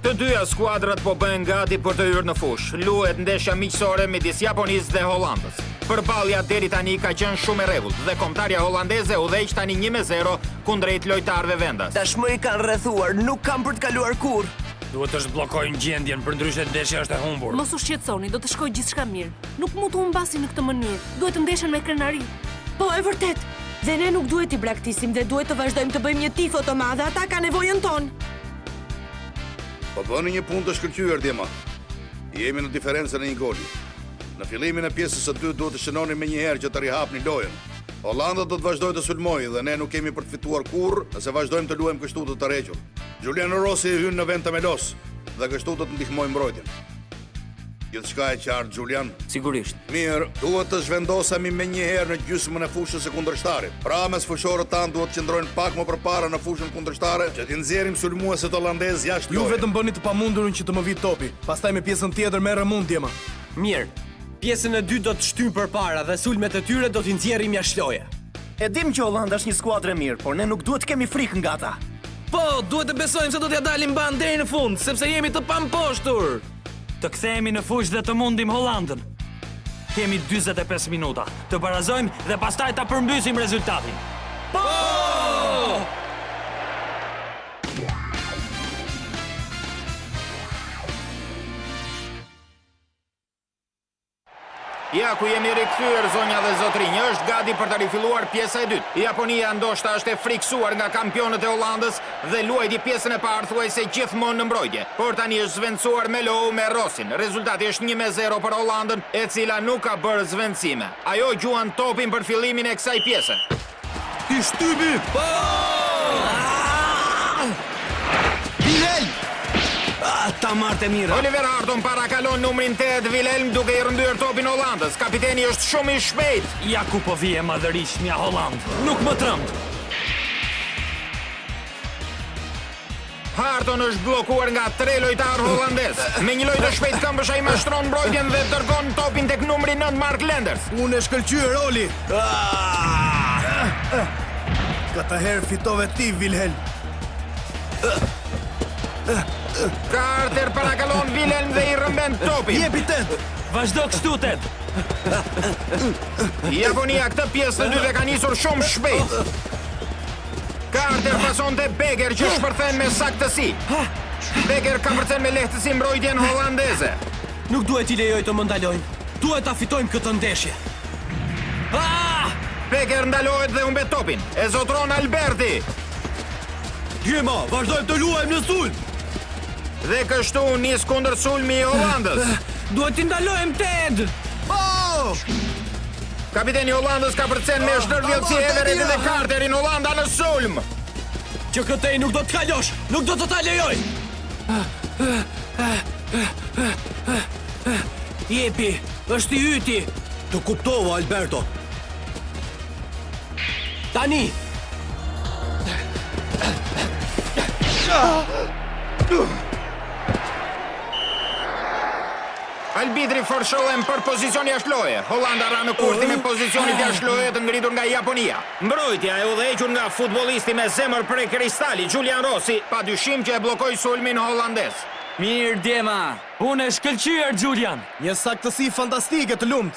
Të dyja skuadrat po bëhen gati për të hyrë në fushë. Luhet ndeshja miqësore midis Japonisë dhe Hollandës. Përballja deri tani ka qenë shumë e rregullt dhe kombëtarja holandeze udhëheq tani 1-0 kundrejt lojtarëve vendas. Tashmë i kanë rrethuar, nuk kanë për të kaluar kurrë. Duhet të zhbllokojnë gjendjen, përndryshe ndeshja është e humbur. Mos u shqetësoni, do të shkojë gjithçka mirë. Nuk mund të humbasi në këtë mënyrë. Duhet të ndeshen me krenari. Po, e vërtet. Dhe ne nuk duhet t'i braktisim dhe duhet të vazhdojmë të bëjmë një tifo të madh, ata kanë nevojën tonë. Po bëni një punë të shkëlqyer, Djema. Jemi në diferencën e 1 goli. Në fillimin e pjesës së dytë duhet të shënoni me një herë që të rihapni lojën. Holanda do të vazhdojë të sulmojë dhe ne nuk kemi për të fituar kurrë nëse vazhdojmë të luajmë kështu të tërhequr. Giuliano Rossi hyn në vend të melos dhe kështu do të ndihmojmë mbrojtjen. Gjithçka e qartë, Julian? Sigurisht. Mirë, duhet të zhvendosemi me një herë në gjysmën e fushës së kundërshtarit. Pra mes fushorët tanë duhet të qëndrojnë pak më përpara në fushën kundërshtare që t'i nxjerrim sulmuesit holandez jashtë lojës. Ju vetëm bëni të pamundurën që të më vit topi. Pastaj me pjesën tjetër merr mund, Djema. Mirë. Pjesën e dytë do të shtyjmë përpara dhe sulmet e tyre do t'i nxjerrim jashtë loje. E dim që Holanda është një skuadër e mirë, por ne nuk duhet të kemi frikë nga ata. Po, duhet të besojmë se do t'ja dalim ban deri në fund, sepse jemi të pamposhtur. Të kthehemi në fushë dhe të mundim Hollandën. Kemi 45 minuta. Të barazojmë dhe pastaj ta përmbysim rezultatin. Po! Ja ku jemi rikthyer zonja dhe zotrinj, është gati për të rifilluar pjesa e dytë. Japonia ndoshta është e friksuar nga kampionët e Hollandës dhe luajti pjesën e parë thuajse gjithmonë në mbrojtje. Por tani është zvendësuar me Lou me Rossin. Rezultati është 1-0 për Hollandën, e cila nuk ka bërë zvendësime. Ajo gjuan topin për fillimin e kësaj pjese. Ti shtypi! Po! Vilhelm! Ta marrë mirë. Oliver Harton parakalon numrin 8 Wilhelm duke i rëndyer topin Hollandës. Kapiteni është shumë i shpejt. Ja ku po vije madhërishtmja Hollandë. Nuk më trëmb. Harton është blokuar nga 3 lojtarë holandez. Me një lojë të shpejt këmbësh ai mashtron mbrojtjen dhe dërgon topin tek numri 9 Mark Lenders. Unë e shkëlqyer, Oli. Këta herë fitove ti, Wilhelm. Carter parakalon Wilhelm dhe i rrëmben topin. Jepi tet. Vazhdo kështu tet. Japonia këtë pjesë të dyve ka nisur shumë shpejt. Carter pason te Becker që shpërthen me saktësi. Becker ka përcen me lehtësi mbrojtjen holandeze. Nuk duhet i lejoj të më ndalojnë. Duhet ta fitojmë këtë ndeshje. Becker ndalohet dhe humbet topin. E zotron Alberti. Djema, vazhdojmë të luajmë në sulm. Dhe kështu nis kundër sulmi i Hollandës. Duhet t'i ndalojmë Ted. Kapiteni i Hollandës ka përcen me shndërvjellësi Everett dhe Carterin Holanda në sulm. Që këtej nuk do të kalosh, nuk do të ta lejoj. Jepi, është i yti. Të kuptova, Alberto. Tani. Arbitri forshohen për pozicion jashtë loje. Holanda ra në kurthi me pozicionit jashtë loje të ngritur nga Japonia. Mbrojtja e udhëhequr nga futbollisti me zemër prej kristali Giuliano Rossi, padyshim që e bllokoi sulmin holandez. Mirë, Djema. Unë e shkëlqyer, Julian. Një saktësi fantastike të lumt.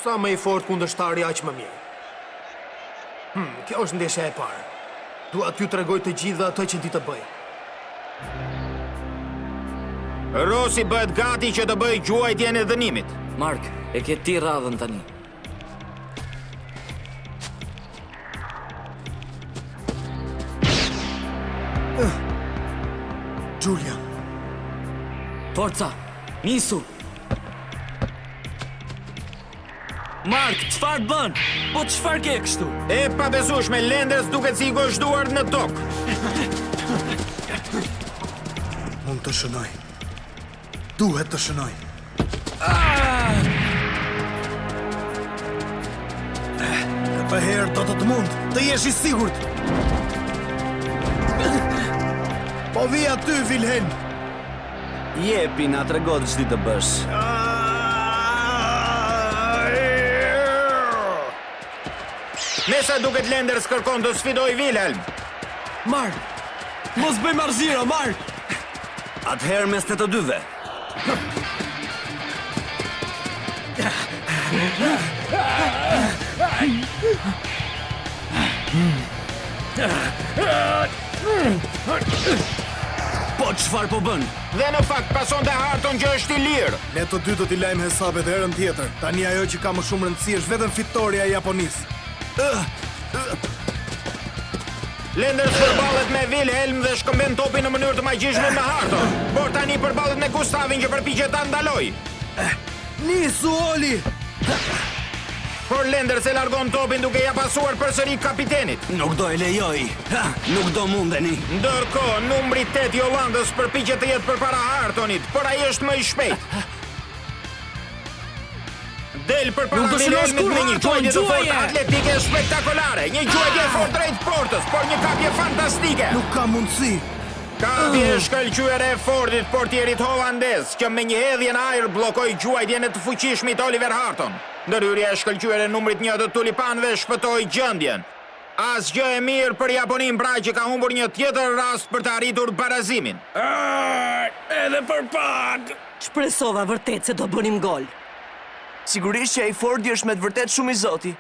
Sa më i fort kundërshtari aq më mirë. Kjo është ndeshja e parë. Dua t'ju tregoj të gjithë ato që di të bëj. Rossi bëhet gati që të bëjë gjuajtjen e dënimit. Mark, e ke ti radhën tani. Julian. Forca, nisu. Mark, çfarë bën? Po çfarë ke kështu? E pabesueshme, Lenders duket si i gozhduar në tokë. Mund të shënoj. Duhet të shënoj. Këtë herë do të mund, të jesh i sigurt. Po vi aty, Wilhelm. Jepi, na trego ç'di të bësh. Me sa duket Lenders kërkon të sfidoj Wilhelm. Mark, mos bëjmë arzira, Mark. Atëherë mes të dyve. Po çfarë po bën? Dhe në fakt pason të Harton që është i lirë. Ne të dy do t'i lajmë hesabet herën tjetër. Tani ajo që ka më shumë rëndësi është vetëm fitoria e Japonisë. Lenders përballet me Wilhelm dhe shkëmben topin në mënyrë të magjishme me Harton. Por tani përballet me Gustavin që përpiqet ta ndalojë. Nisu Oli! Por Lenders e largon topin duke ja pasuar përsëri kapitenit. Nuk do e lejoj. Nuk do mundeni. Ndërkohë, numri 8 i Hollandës përpiqet të jetë përpara Hartonit, por ai është më i shpejt. Del përpara Wilhelmit me një gjuajtje të fortë atletike spektakolare, një gjuajtje fort drejt portës, por një kapje fantastike. Nuk ka mundësi. Kapje shkëlqyer e Fordit portierit holandez, që me një hedhje në ajër bllokoi gjuajtjen e të fuqishmit Oliver Harton. Ndërhyrja e shkëlqyer e numrit 1 të tulipanëve shpëtoi gjendjen. Asgjë e mirë për Japoninë pra që ka humbur një tjetër rast për të arritur barazimin. Edhe për pak. Shpresova vërtet se do bënim gol. Sigurisht që ai Fordi është me të vërtet shumë i zoti.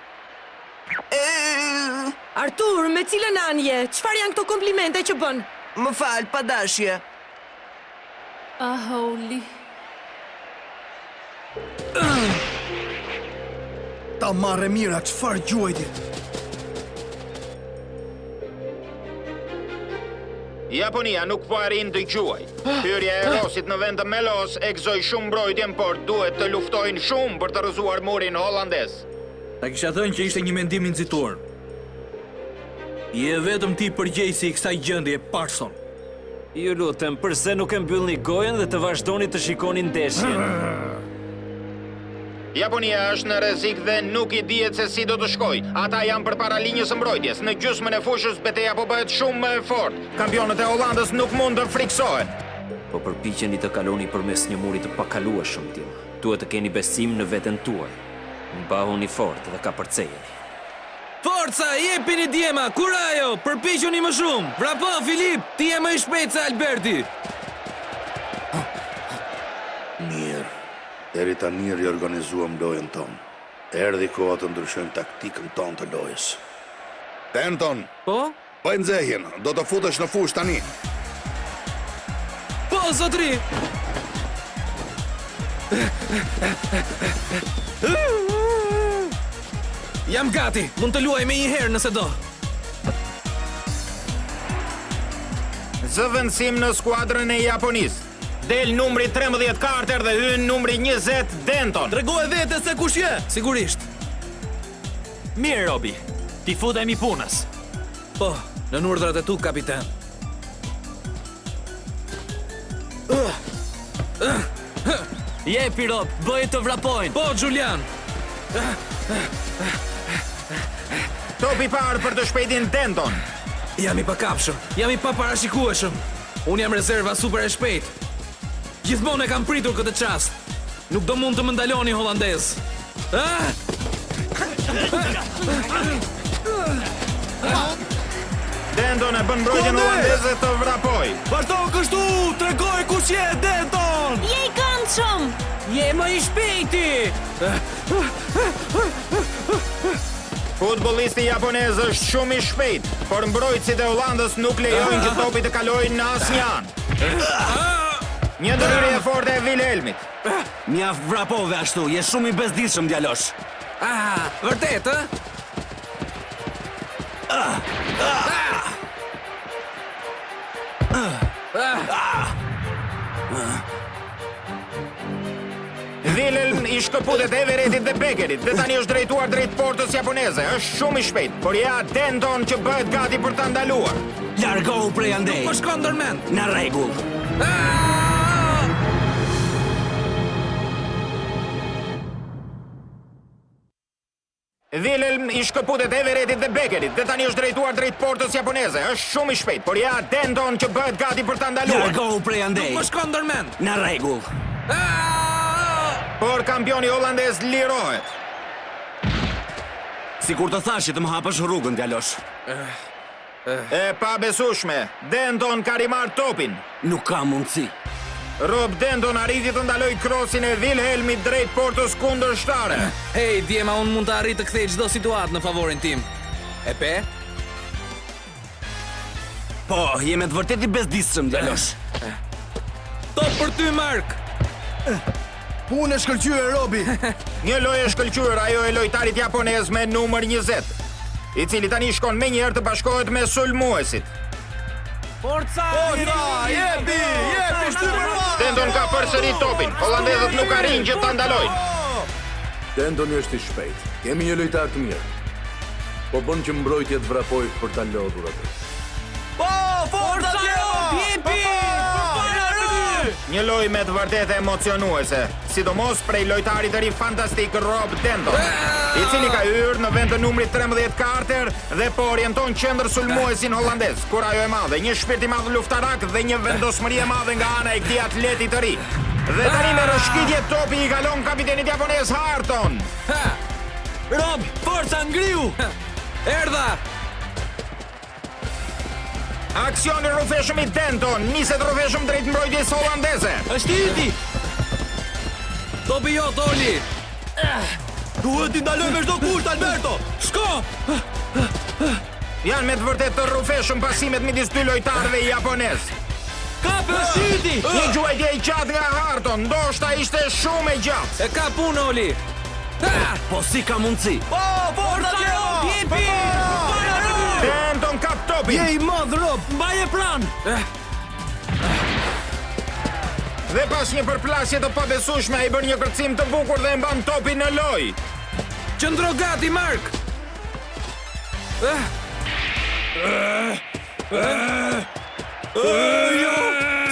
Artur, me cilën anje? Çfarë janë këto komplimente që bën? Më fal, pa dashje. Holy. Ta marrë mira, çfarë gjuajtje? Japonia nuk po arrin të gjuaj. Hyrja e Rosit në vend të Melos e gëzoi shumë mbrojtjen, por duhet të luftojnë shumë për të rrëzuar murin holandez. Ta kisha thënë që ishte një mendim i nxituar. Je vetëm ti përgjegjësi i kësaj gjendje, Parson. Ju lutem, përse nuk e mbyllni gojen dhe të vazhdoni të shikoni ndeshjen? Japonia është në rrezik dhe nuk i dihet se si do të shkojë. Ata janë përpara linjës së mbrojtjes. Në gjysmën e fushës betejë po bëhet shumë më e fortë. Kampionët e Hollandës nuk mund të friksohen. Po përpiqeni të kaloni përmes një muri të pakalueshëm tim. Duhet të keni besim në veten tuaj. Mbahuni fort dhe kapërcejeni. Forca, jepini djema, kurajo, përpiquni më shumë. Bravo, Filip, ti je më i shpejt se Alberti. Mirë. Deri tani riorganizuam lojën tonë. Erdhi koha të ndryshojmë taktikën tonë të lojës. Denton! Po? Bëj nxehjen, do të futesh në fushë tani. Po, zotri! Jam gati, mund të luaj me një herë nëse do. Zëvendësim në skuadrën e Japonisë. Del numri 13 Carter dhe hyn numri 20 Denton. Tregoj vete se kush je. Sigurisht. Mirë, Robi. Ti futemi punës. Po, në urdhrat e tu, kapiten. Jepi, Rob, bëj të vrapojnë. Po, Julian. Topi parë për të shpejtin Denton. Jam i pakapshëm, jam i paparashikueshëm. Unë jam rezerva super e shpejt. Gjithmonë e kam pritur këtë çast. Nuk do mund të më ndaloni holandez. Denton e bën mbrojtjen holandeze të vrapoj. Vazhdo kështu, tregoj kush je, Denton. Je i këndshëm. Je më i shpejti. Futbollisti japonez është shumë i shpejt, por mbrojtësit e Hollandës nuk lejojnë që topi të kalojnë në asnjë anë. Një ndërhyrje e fortë e Wilhelmit. Mjaft vrapove ashtu, je shumë i bezdishëm, djalosh. Vërtet, ë? Wilhelm i shkëputet Everettit dhe Beckerit dhe tani është drejtuar drejt portës japoneze. Është shumë i shpejt, por ja Denton që bëhet gati për ta ndaluar. Largohu prej andej. Po shkon ndërmend. Në rregull. Wilhelm i shkëputet Everettit dhe Beckerit dhe tani është drejtuar drejt portës japoneze. Është shumë i shpejt, por ja Denton që bëhet gati për ta ndaluar. Largohu prej andej. Po shkon ndërmend. Në rregull. Por kampioni holandez lirohet. Sikur të thashë të më hapësh rrugën, djalosh. E pa besueshme, Denton ka rimar topin. Nuk ka mundësi. Rob Denton arriti të ndaloj krosin e Wilhelmit drejt portës kundërshtare. Hej, djema, unë mund të arrit të kthej çdo situatë në favorin tim. E pe? Po, jeme të vërtet i bezdisëm, djalosh. Top për ty, Mark! Punë e shkëlqyer, Robi. Një lojë e shkëlqyer ajo e lojtarit japonez me numër 20, i cili tani shkon menjëherë të bashkohet me sulmuesit. Forca! Jepi, shtypër va! Denton ka përsëri topin. Holandezët nuk arrin që ta ndalojnë. Denton është i shpejt. Kemi një lojtar të mirë. Po bën që mbrojtja të vrapoj për ta lodhur atë. Forca! Jepi! Një lojë me të vërtetë emocionuese, sidomos prej lojtarit të ri fantastik Rob Denton, i cili ka hyrë në vend të numrit 13 Carter dhe po orienton qendër sulmuesin holandez. Kurajo e madhe, një shpirt i madh luftarak dhe një vendosmëri e madhe nga ana e këtij atleti të ri. Dhe tani me rëshkitje topi i kalon kapitenit japonez Harton. Rob, forca ngriu! Erdha! Aksioni rrufeshëm i Denton, niset rrufeshëm drejt mbrojtjes holandeze. Është yti! Topi jot, Oli! Duhet t'i ndaloj me çdo kusht, Alberto. Shko! Janë me të vërtetë të rrufeshëm pasimet midis dy lojtarëve japonez. Kap është yti! Një gjuajtje i gjatë nga Harton, ndoshta ishte shumë e gjatë. E ka punë, Oli! Po si ka mundësi? Forca Rob! Jepi! Denton kap topin. Je i madh, Rob. Mbaje pran! Dhe pas një përplasje të pabesueshme ai bën një kërcim të bukur dhe e mban topin në lojë. Qëndro gati, Mark!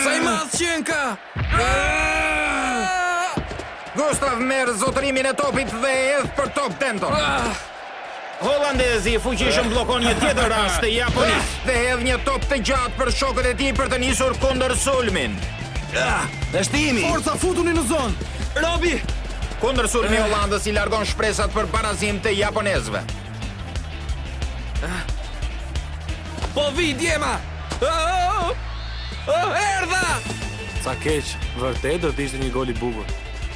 Sa i madh qenë ka! Gustav merr zotërimin e topit dhe e hedh për top Denton. Holandezi i fuqishëm bllokon një tjetër rast të Japonisë dhe hedh një top të gjatë për shokët e tij për të nisur kundër sulmin. Është imi! Forca futuni në zonë. Robi! Kundër sulmi i Hollandës i largon shpresat për barazim të japonezëve. Po vi, djema! Erdha! Sa keq, vërtet do të ishte një gol i bukur.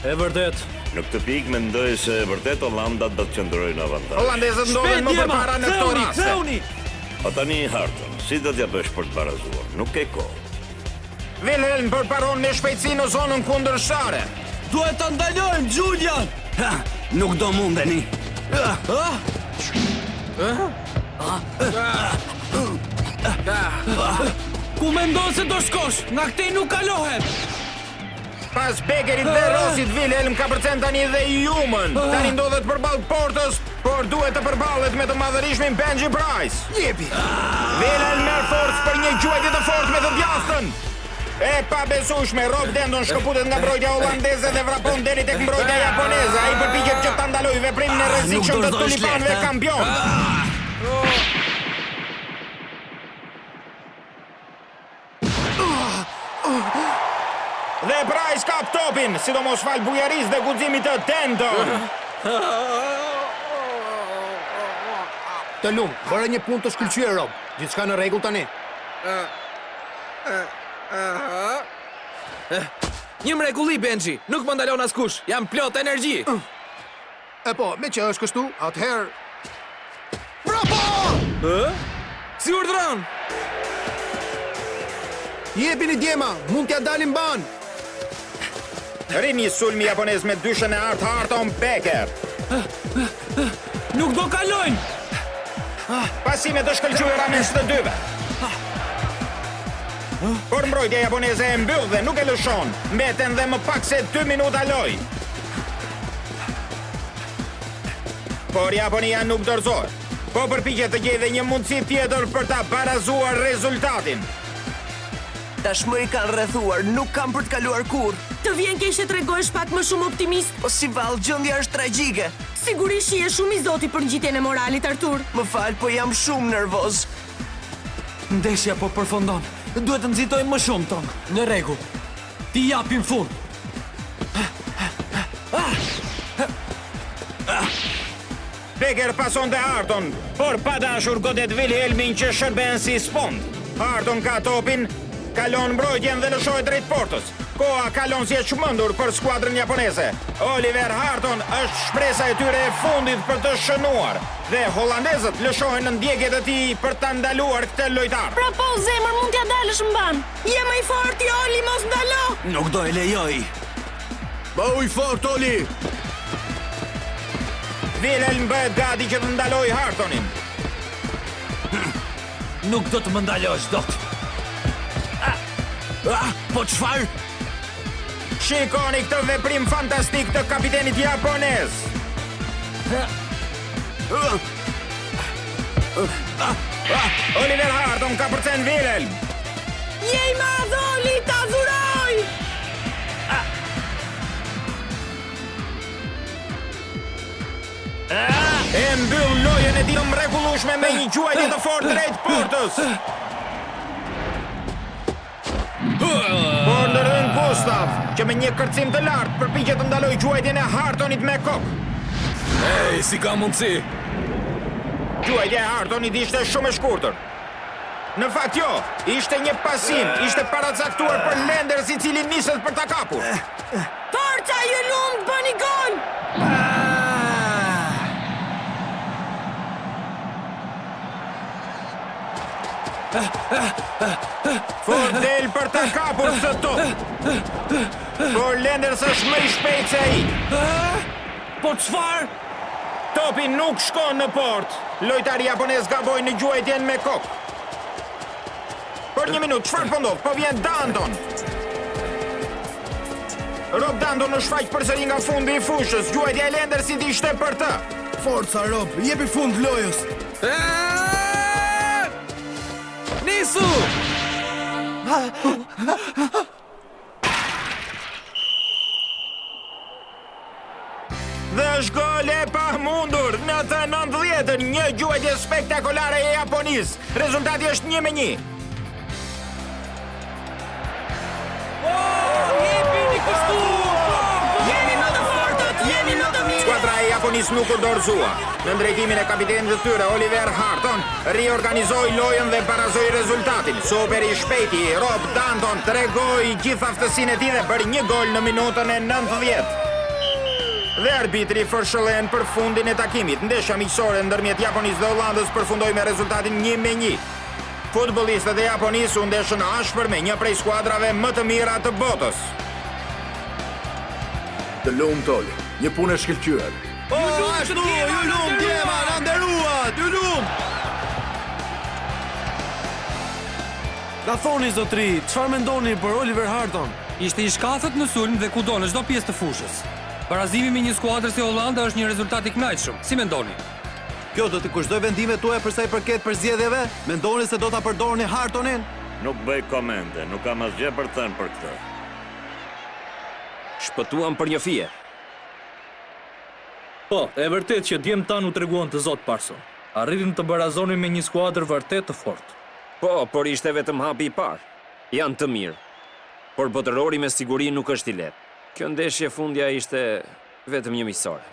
E vërtet. Në këtë pikë mendoj se vërtet Holanda do të qëndrojë në avantazh. Holandezët ndodhen më përpara në këto raste. Po tani Harton, si do t'ja bësh për të barazuar? Nuk ke kohë. Wilhelm përparon me shpejtësi në zonën kundërshare. Duhet të ndalojmë, Julian! Nuk do mundeni. Ku mendon se do shkosh? Nga këtej nuk kalohet! Pas Bekerit dhe Rosit, Wilhelm ka përcen tani dhe Humën. Tani ndodhet përballë portës, por duhet të përballet me të madhërishmin Benji Price. Jepi! Wilhelm merr forcë për një gjuajtje të fortë me të djastën. E pabesueshme, Rob Denton shkëputet nga mbrojtja holandeze dhe vrapon deri tek mbrojtja japoneze. Ai përpiqet që ta ndalojë veprimin e rrezikshëm të tulipanëve kampion. Dhe Price kap topin, sidomos fal bujarisë dhe guximit të Denton. Të lumë, bëre një punë të shkëlqyer, Rob. Gjithçka në rregull tani. Një mrekulli, Benji. Nuk më ndalon askush. Jam plot energji. E po, me që është kështu, atëherë... Bravo! Si urdhron? Jepini djema, mund t'ja dalim ban. Rrin një sulmi japonez me dyshën e artë Harton Becker. Nuk do kalojnë! Pasime të shkëlqyera mes të dyve. Por mbrojtja japoneze e mbyll dhe nuk e lëshon. Mbeten dhe më pak se 2 minuta lojë. Por Japonia nuk dorëzohet. Po përpiqet të gjejë një mundësi tjetër për ta barazuar rezultatin. Tashmë i kanë rrethuar, nuk kam për të kaluar kurrë. Të vjen keq të tregosh pak më shumë optimist. Po si vallë, gjendja është tragjike. Sigurisht je shumë i zoti për ngjitjen e moralit, Artur. Më fal, po jam shumë nervoz. Ndeshja po përfundon. Duhet të nxitojmë më shumë, Tom. Në rregull. Ti japim fund. Becker pason te Harton, por pa dashur godet Wilhelmin që shërben si spond. Harton ka topin kalon mbrojtjen dhe lëshohet drejt portës. Koha kalon si e çmendur për skuadrën japoneze. Oliver Harton është shpresa e tyre e fundit për të shënuar dhe holandezët lëshohen në ndjekjet e tij për ta ndaluar këtë lojtar. Pra po, zemër, mund t'ja dalësh mban. Je më i fortë, Oli, mos ndalo. Nuk do e lejoj. Bëu i fort, Oli! Wilhelm bëhet gati që të ndaloj Hartonin. Nuk do të më ndalosh dot. Po çfarë? Shikoni këtë veprim fantastik të kapitenit japonez. Oliver Harton ka përcen Wilhelm. Je i madh, Oli, ta dhuroj. E mbyll lojën e tij të mrekullueshme me një gjuajtje të fortë drejt portës. Por ndërhyn Gustav, që me një kërcim të lartë përpiqet të ndalojë gjuajtjen e Hartonit me kokë. Ej, si ka mundësi? Gjuajtja e Hartonit ishte shumë e shkurtër. Në fakt jo, ishte një pasim, ishte paracaktuar për Lenders i cili niset për ta kapur. Forca, ju lumt, bëni gol. Fort del për ta kapur këtë top. Por Lenders është më i shpejt se ai. Po çfarë? Topi nuk shkon në port. Lojtari japonez gaboi në gjuajtjen me kokë. Për një minutë, çfarë po ndodh? Po vjen Danton. Rob Danton u shfaq përsëri nga fundi i fushës. Gjuajtja e Lendersit ishte për të. Forca, Rob, jepi fund lojës. Nisu! Dhe është gol e pamundur në të 90-ën, një gjuajtje spektakolare e Japonisë. Rezultati është 1-1. Jepini kështu! Jemi më të fortët, jemi më të mirë. Skuadra e Japonisë nuk u dorëzua. Në drejtimin e kapitenit të tyre, Oliver Harton, riorganizoi lojën dhe barazoi rezultatin. Super i shpejti, Rob Danton, tregoi gjithë aftësinë e tij dhe bëri një gol në minutën e 90. Dhe arbitri fërshëllen për fundin e takimit. Ndeshja miqësore ndërmjet Japonisë dhe Hollandës përfundoi me rezultatin 1-1. Futbollistët e Japonisë u ndeshën ashpër me një prej skuadrave më të mira të botës. Të lumt, Oli, një punë e shkëlqyer. Ashtu, ju lumt, djema, na nderuat, ju lumt. Na thoni, zotri, çfarë mendoni për Oliver Harton? Ishte i shkathët në sulm dhe kudo në çdo pjesë të fushës. Barazimi me një skuadër si Hollanda është një rezultat i kënaqshëm. Si mendoni? Kjo do të kushtoj vendimet tuaja për sa i përket përzgjedhjeve? Mendoni se do ta përdorni Hartonin? Nuk bëj komente, nuk kam asgjë për të thënë për këtë. Shpëtuam për një fije. Po, e vërtet që djem tan u treguan të zot Parson. Arritëm të barazonin me një skuadër vërtet të fortë. Po, por ishte vetëm hapi i parë. Janë të mirë. Por botërori me siguri nuk është i lehtë. Kjo ndeshje fundja ishte vetëm një miqësore.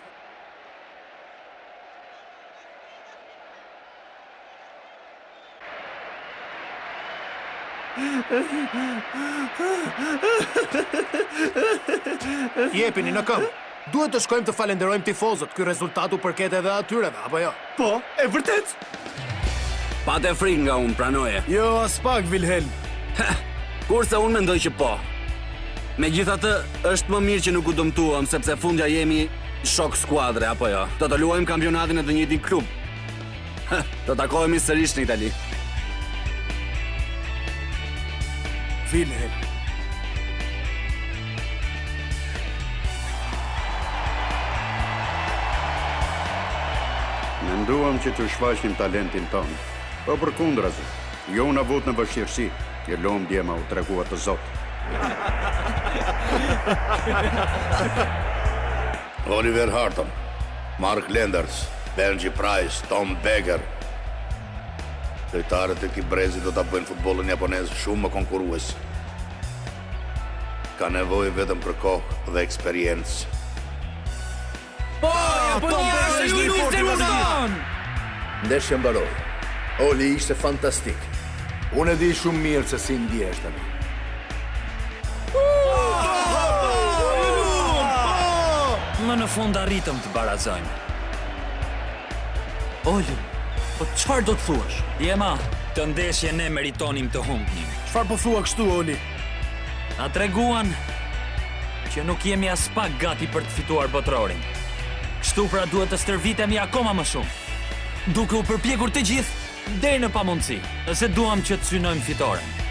Jepini në këmbë. Duhet të shkojmë të falenderojmë tifozët. Ky rezultat u përket edhe atyreve, apo jo? Po, e vërtet? Pate frikë nga unë, pranoje. Jo, as pak, Wilhelm. Kurse unë mendoj që po. Megjithatë, është më mirë që nuk u dëmtuam, sepse fundja jemi shok skuadre, apo jo. Do të luajmë kampionatin e të njëjtin klub. Do takohemi sërish në Itali. Wilhelm. Menduam që të shfaqim talentin tonë, po përkundrazi, jo na vot në vështirësi, që lom djema u tregua të zot. Oliver Harton, Mark Lenders, Benji Price, Tom Beger. Lojtarët e këtij brezi do ta bëjnë futbollin japonez shumë më konkurrues. Ka nevojë vetëm për kohë dhe eksperiencë. Po, Japonia është një fortë. Ndeshja mbaroi. Oli ishte fantastik. Unë e di shumë mirë se si ndjesh tani. më në fund arritëm të barazojmë. Olë, po çfarë do të thuash? Djema, të ndeshje ne meritonim të humbnim. Çfarë po thua kështu, Oli? Na treguan që nuk jemi as pak gati për të fituar botrorin. Kështu pra duhet të stërvitemi akoma më shumë, duke u përpjekur të gjithë deri në pamundësi, nëse duam që të synojmë fitoren.